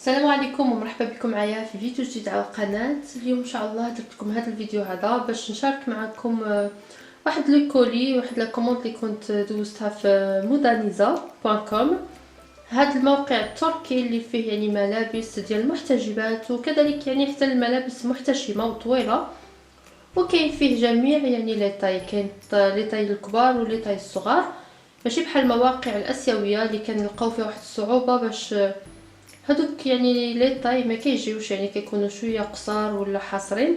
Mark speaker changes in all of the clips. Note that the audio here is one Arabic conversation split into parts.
Speaker 1: السلام عليكم ومرحبا بكم معايا في فيديو جديد على القناه. اليوم ان شاء الله درت لكم هذا الفيديو هذا باش نشارك معكم واحد لو كولي، واحد لا كوموند اللي كنت دوزتها في مودانيزا.com. هذا الموقع التركي اللي فيه يعني ملابس ديال المحتجبات، وكذلك يعني حتى الملابس محتشمه وطويله، وكاين فيه جميع يعني لي طاي، كاين لي طاي الكبار ولي طاي الصغار، ماشي بحال المواقع الاسيويه اللي كنلقاو فيها واحد الصعوبه باش هادوك يعني لي طاي ما كيجيوش، يعني كيكونوا شويه قصار ولا حاصرين.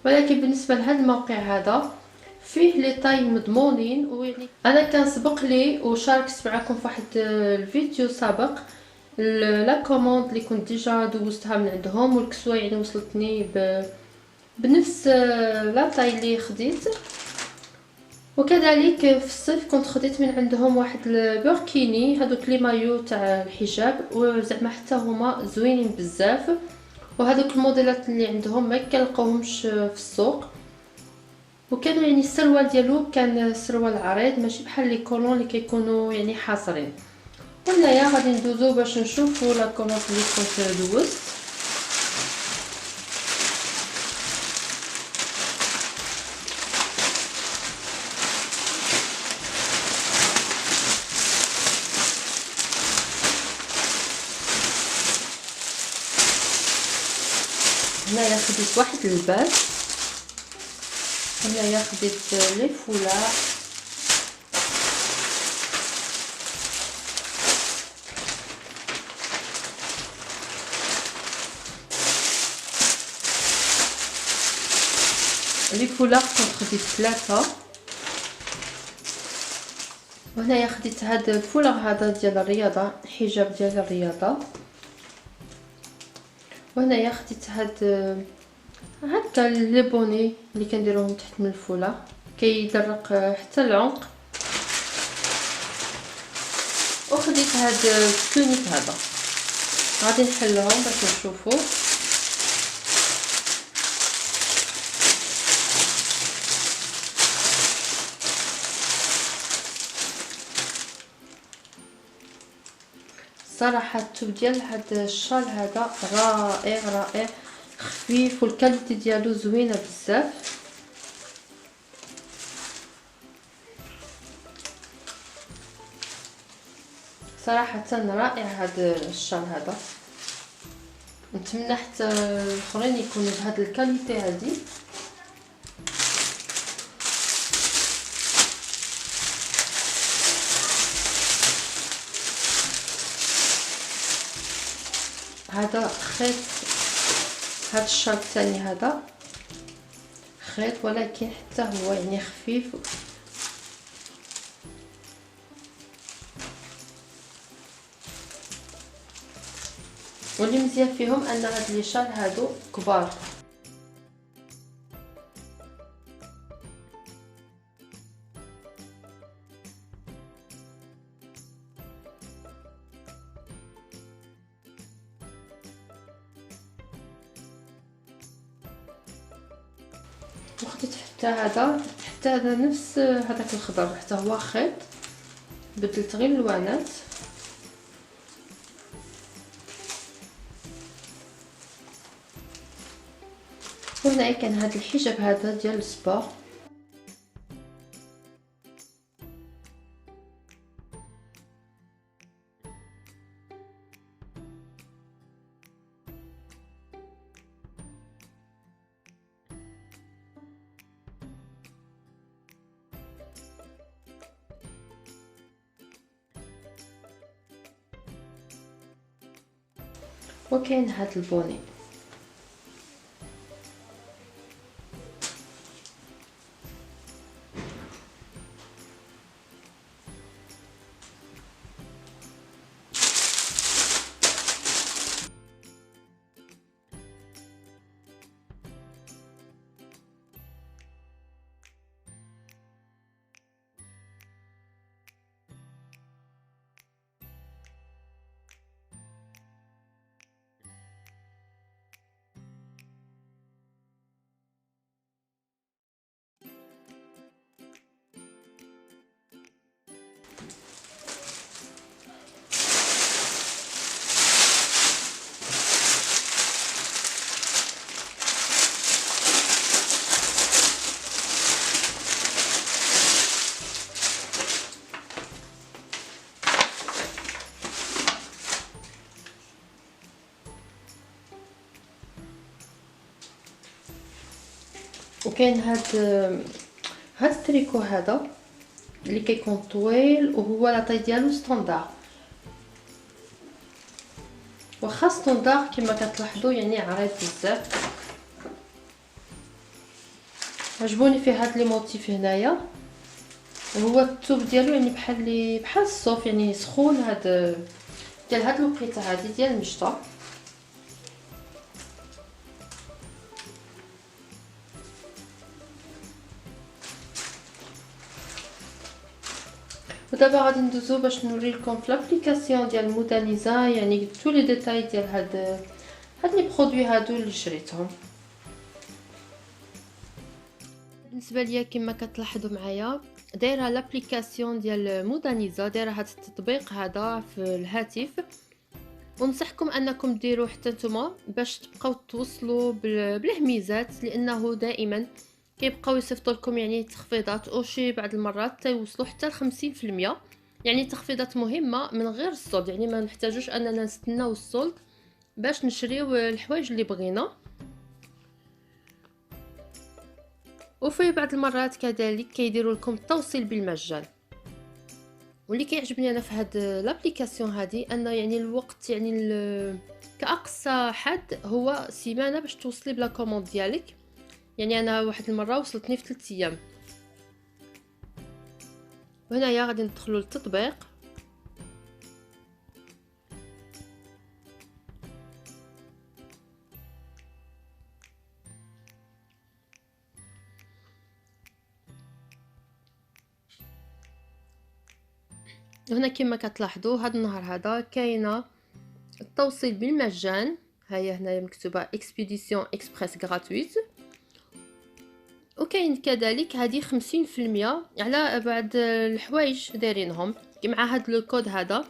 Speaker 1: ولكن بالنسبه لهذا الموقع هذا فيه لي طاي مضمونين، ويعني انا كان سبق لي وشاركت معكم في واحد الفيديو سابق لا كوموند اللي كنت ديجا دوزتها من عندهم، والكسوه يعني وصلتني بنفس لا طاي اللي خديت. وكذلك في الصيف كنت خديت من عندهم واحد البوركيني، هذوك لي مايو تاع الحجاب، وزعما حتى هما زوينين بزاف، وهذوك الموديلات اللي عندهم ما كنلقاوهمش في السوق. وكانوا يعني السروال ديالو كان سروال عريض، ماشي بحال لي كولون اللي كيكونوا يعني حاصرين. وهنايا غادي ندوزو باش نشوفوا لا كولون اللي كنت دوزت. هنايا خديت واحد اللباس، هنايا خديت لي فولاع، لي فولاع كنت خديت 3. وهنايا خديت هذا الفولاع هذا ديال الرياضه، حجاب ديال الرياضه. وهنايا خديت هكا لي بوني اللي كنديروهم تحت من الفولاع، كيدرق حتى العنق. وخديت هاد التونيك هذا، غادي نحلهم باش نشوفوا. صراحه التوب ديال هاد الشال هذا رائع رائع، خفيف والكاليتي ديالو زوينه بزاف. صراحه رائع هذا الشال هذا، نتمنى حتى الاخرين يكونوا بهذا الكاليتي هذه. هذا خيط، هذا الشال الثاني هذا خيط، ولكن حتى هو يعني خفيف. واللي مزيان فيهم ان هاد لي شال هادو كبار. وخديت حتى هذا نفس هذاك الخضر، حتى هو خيط، بدلت غير الوانات. وهنا كان هذا الحجاب هذا ديال السبور، وكاين هذا البوني. وكاين هاد التريكو هذا اللي كيكون طويل وهو لاطاي ديالو ستاندار. واخا ستاندار كما كتلاحظوا يعني عريض بزاف. عجبوني فيه هاد لي موتيف هنايا. هو الثوب ديالو يعني بحال الصوف يعني سخون. هاد ديال هاد الوقيته هادي ديال المشطه. ودابا غادي ندوزو باش نوري لكم في لابليكاسيون ديال مودانيزا يعني تو لي ديتاي ديال هاد لي برودوي هادو اللي شريتهم. بالنسبه ليا كما كتلاحظوا معايا دايره لابليكاسيون ديال مودانيزا، دايره هاد التطبيق هذا في الهاتف، ونصحكم انكم ديروا حتى نتوما باش تبقاو توصلوا بالهميزات، لانه دائما كيبقاو يصيفطوا لكم يعني تخفيضات او شي بعض المرات تيوصلوا حتى ل50%، يعني تخفيضات مهمه من غير الصولد، يعني ما نحتاجوش اننا نستناو الصولد باش نشريو الحوايج اللي بغينا. وفي بعض المرات كذلك كيديروا لكم التوصيل بالمجان. واللي كيعجبني انا في هاد لابليكاسيون هادي ان يعني الوقت يعني كاقصى حد هو سيمانه باش توصلي بلا كوموند ديالك. يعني انا واحد المره وصلتني في 3 ايام. وهنايا غادي ندخلوا للتطبيق. هنا كما كتلاحظوا هاد النهار هذا كاينه التوصيل بالمجان. هيا هنايا مكتوبه اكسبيديسيون اكسبريس غراتويت. وكاين كذلك هذه 50% على بعض الحوايج دايرينهم مع هاد لو كود هذا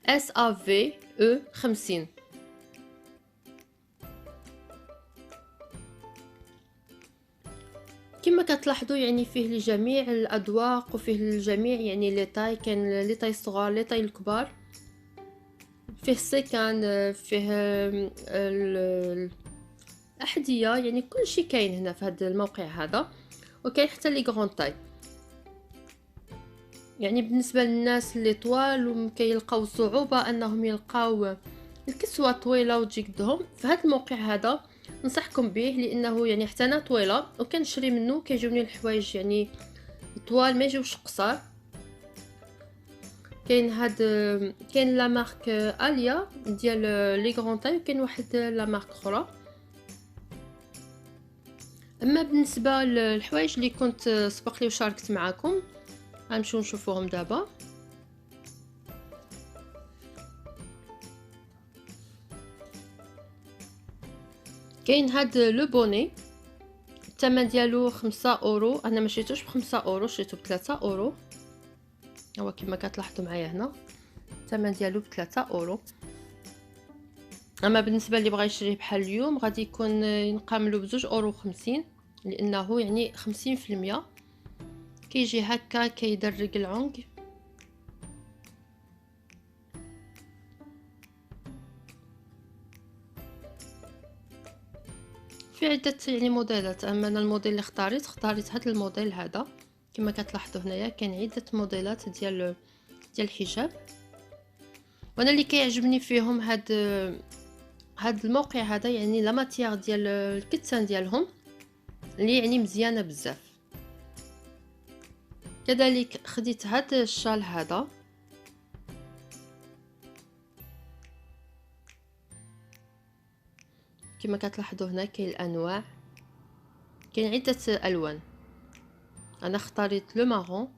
Speaker 1: SAVE 50. كما كتلاحظوا يعني فيه لجميع الاذواق وفيه الجميع يعني لي طاي، كاين لي طاي الصغار لي طاي الكبار، فيه السيكان، فيه الاحذيه، يعني كل شيء كاين هنا في هذا الموقع هذا. وكاين حتى لي غران طاي، يعني بالنسبه للناس اللي طوال وكيلقاو صعوبه انهم يلقاو الكسوه طويله وتجي قدهم، في هذا الموقع هذا ننصحكم به، لانه يعني حتى انا طويله وكنشري منه كيجوني الحوايج يعني طوال ما يجيوش قصار. كاين لا مارك اليا ديال لي غران طاي، وكاين واحد لا مارك اخرى. اما بالنسبه للحوايج اللي كنت سبق لي وشاركت معكم غنمشيو نشوفوهم دابا. كاين هاد لو بوني الثمن ديالو 5 اورو، انا ما شريتوش ب5 اورو، شريتو ب3 اورو. هو كما كتلاحظوا معايا هنا الثمن ديالو ب3 اورو. اما بالنسبه اللي بغى يشريه بحال اليوم غادي يكون ينقاملو ب2 اورو 50، لانه يعني 50% كيجي هكا كيدرق العنق. في عده يعني موديلات، اما انا الموديل اللي اختاريت هذا الموديل هذا. كما كتلاحظوا هنايا كاين عده موديلات ديال الحجاب، وانا اللي كيعجبني فيهم هاد الموقع هذا يعني لا ماتيير ديال الكتان ديالهم اللي يعني مزيانه بزاف. كذلك خديت هاد الشال هذا، كما كتلاحظوا هنا كاين الانواع، كاين عده الوان. انا اختاريت لو مارون.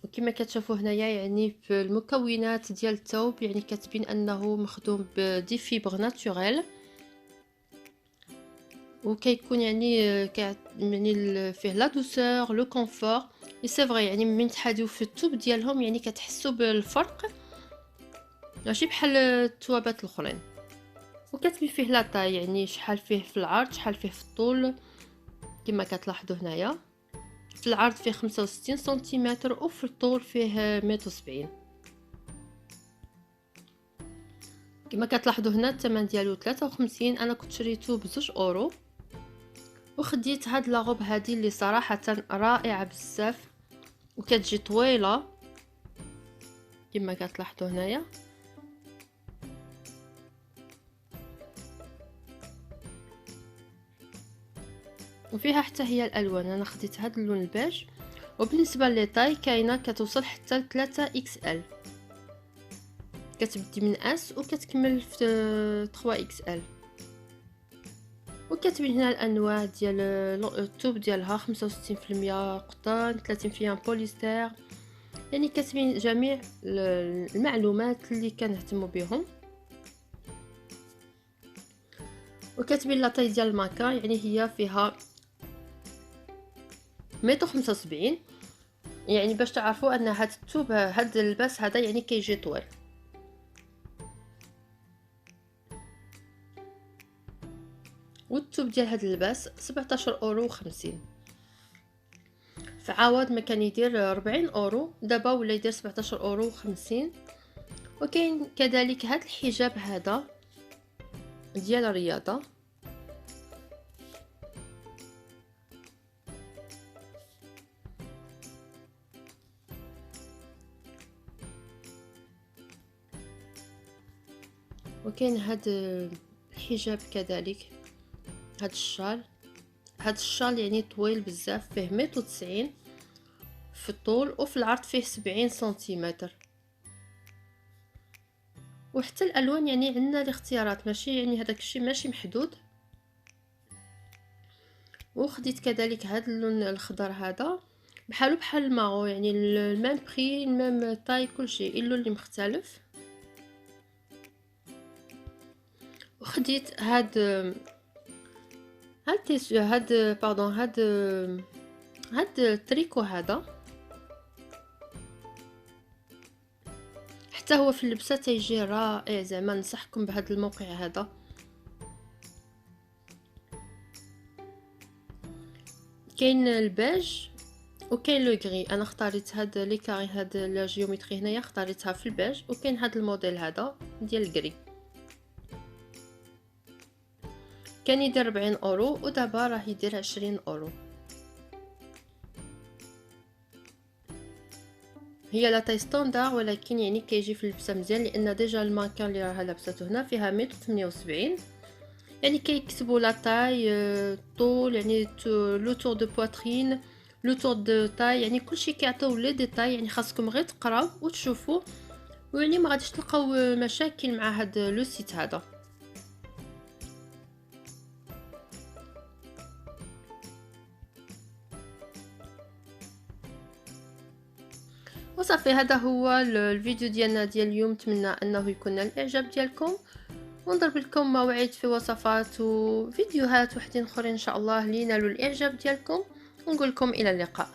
Speaker 1: وكما كتشوفوا هنايا يعني في المكونات ديال الثوب يعني كاتبين انه مخدوم بدي فيبر ناتوريل، وكيكون يعني فيه لا دوسور لو كونفور. سي فري يعني من تحديو في الثوب ديالهم يعني كتحسوا بالفرق، ماشي بحال الثوابات الاخرين. وكاتبين فيه لا طاي، يعني شحال فيه في العرض شحال فيه في الطول. كما كتلاحظوا هنايا في العرض فيه 65 سنتيمتر وفي الطول فيه 170. كما كتلاحظوا هنا الثمن ديالو 53، انا كنت شريته ب2 اورو. وخديت هاد لاغوب هادي اللي صراحه رائعه بزاف وكتجي طويله كما كتلاحظوا هنايا. وفيها حتى هي الالوان، انا خديت هاد اللون البيج. وبالنسبه لي طاي كاينه كتوصل حتى ل 3 اكس ال، كتبدي من اس وكتكمل في 3 اكس ال. وكاتبين هنا الانواع ديال الثوب ديالها 65% قطن، 30% بوليستر، يعني كاتبين جميع المعلومات اللي كنهتموا بهم. وكاتبين لاطاي ديال الماكا، يعني هي فيها 175، يعني باش تعرفوا ان هاد الثوب هاد اللباس هذا يعني كيجي طويل. والثوب ديال هاد اللباس 17.50€، فعاود ما كان يدير 40€، دابا ولا يدير 17.50€. وكاين كذلك هاد الحجاب هذا ديال الرياضه، وكاين هاد الحجاب كذلك. هاد الشال يعني طويل بزاف، فيه 190 في الطول وفي العرض فيه 70 سنتيمتر. وحتى الالوان يعني عندنا الاختيارات، ماشي يعني هذاك الشيء ماشي محدود. وخديت كذلك هذا اللون الخضر هذا بحال الماغو، يعني الميم بري الميم طاي كلشي، اللون اللي مختلف. وخديت هاد التريكو هذا، حتى هو في اللبسه تيجي رائع، زعما ننصحكم بهذا الموقع هذا. كاين البيج وكاين لو غري، انا اختاريت هاد لي كاري، هاد لا جيومتري هنايا اختاريتها في البيج. وكاين هاد الموديل هذا ديال الغري كان يدير 40€، ودابا راه يدير 20€. هي لا تاي ستاندار، ولكن يعني كيجي في اللبسه مزيان، لان ديجا الماركه اللي راها لابسته هنا فيها 178، يعني كيكتبوا لا تاي طول، يعني لو تور دو بواترين، لو تور دو تاي، يعني كلشي كيعطيو لي ديتاي. يعني خاصكم غير تقراو وتشوفوا، ويعني ما غاديش تلقاو مشاكل مع هاد لو سيت هذا. وصافي، هذا هو الفيديو ديالنا ديال اليوم. نتمنى انه يكون الاعجاب ديالكم، ونضرب لكم مواعيد في وصفات وفيديوهات وحدين اخرين ان شاء الله لينالوا الاعجاب ديالكم. ونقول لكم الى اللقاء.